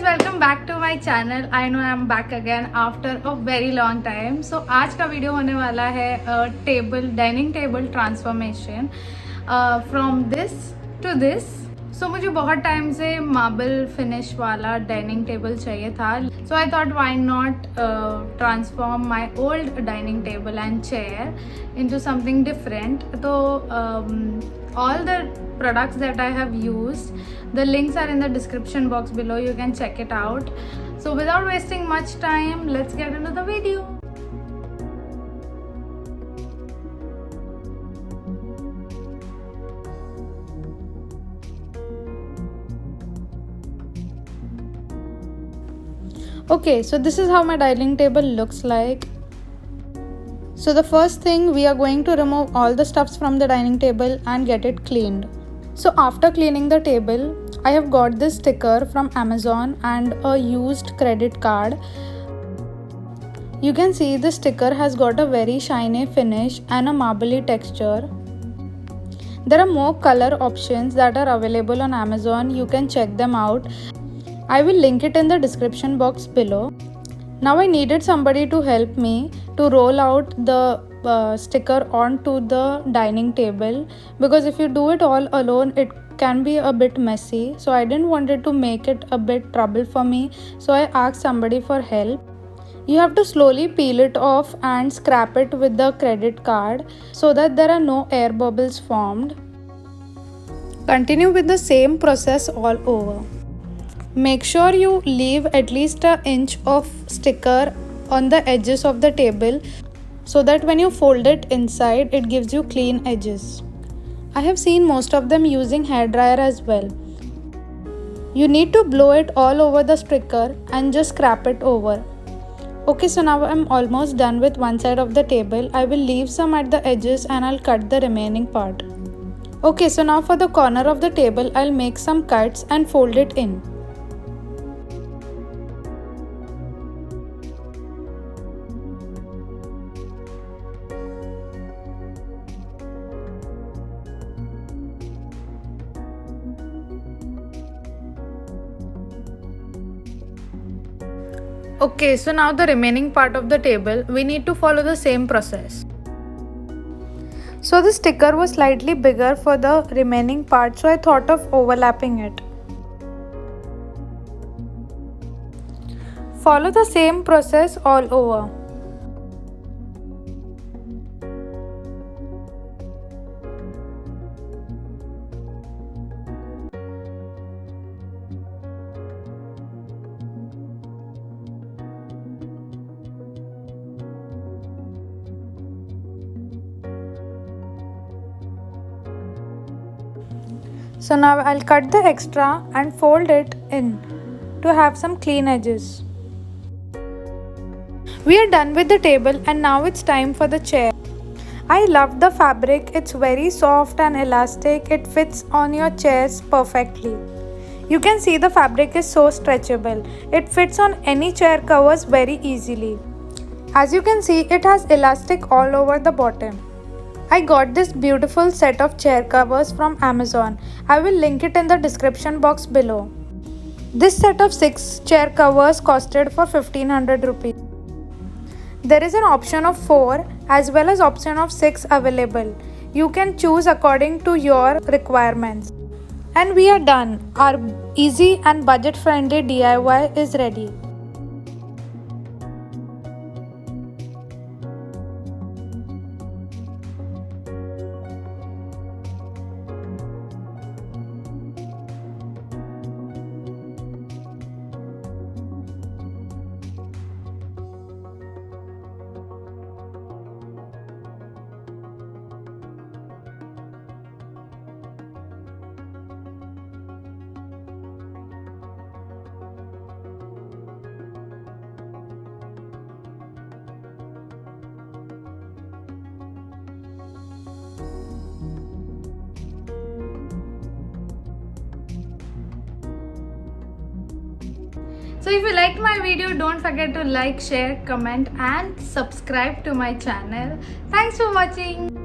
guys, welcome back to my channel. I know I'm back again after a very long time. So आज का video होने वाला है dining table transformation from this to this. So मुझे बहुत time से marble finish वाला dining table चाहिए था. So I thought why not transform my old dining table and chair into something different. तो all the products that I have used, the links are in the description box below. You can check it out. So without wasting much time, let's get into the video. Okay, so this is how my dining table looks like. So the first thing, we are going to remove all the stuffs from the dining table and get it cleaned. So after cleaning the table, I have got this sticker from Amazon and a used credit card. You can see the sticker has got a very shiny finish and a marbly texture. There are more color options that are available on Amazon. You can check them out. I will link it in the description box below. Now I needed somebody to help me to roll out the sticker onto the dining table, because if you do it all alone it can be a bit messy. So I didn't want it to make it a bit trouble for me, so I asked somebody for help. You have to slowly peel it off and scrap it with the credit card so that there are no air bubbles formed. Continue with the same process all over. Make sure you leave at least an inch of sticker on the edges of the table so that when you fold it inside, it gives you clean edges. I have seen most of them using hairdryer as well. You need to blow it all over the sticker and just scrap it over. Okay, so now I'm almost done with one side of the table. I will leave some at the edges and I'll cut the remaining part. Okay, so now for the corner of the table, I'll make some cuts and fold it in. Okay, so now the remaining part of the table, we need to follow the same process. So the sticker was slightly bigger for the remaining part, so I thought of overlapping it. Follow the same process all over. So now I'll cut the extra and fold it in to have some clean edges. We are done with the table and now it's time for the chair. I love the fabric. It's very soft and elastic. It fits on your chairs perfectly. You can see the fabric is so stretchable. It fits on any chair covers very easily. As you can see, it has elastic all over the bottom. I got this beautiful set of chair covers from Amazon. I will link it in the description box below. This set of 6 chair covers costed for 1500 rupees. There is an option of 4 as well as option of 6 available. You can choose according to your requirements. And we are done. Our easy and budget friendly DIY is ready. So if you liked my video, don't forget to like, share, comment and subscribe to my channel. Thanks for watching.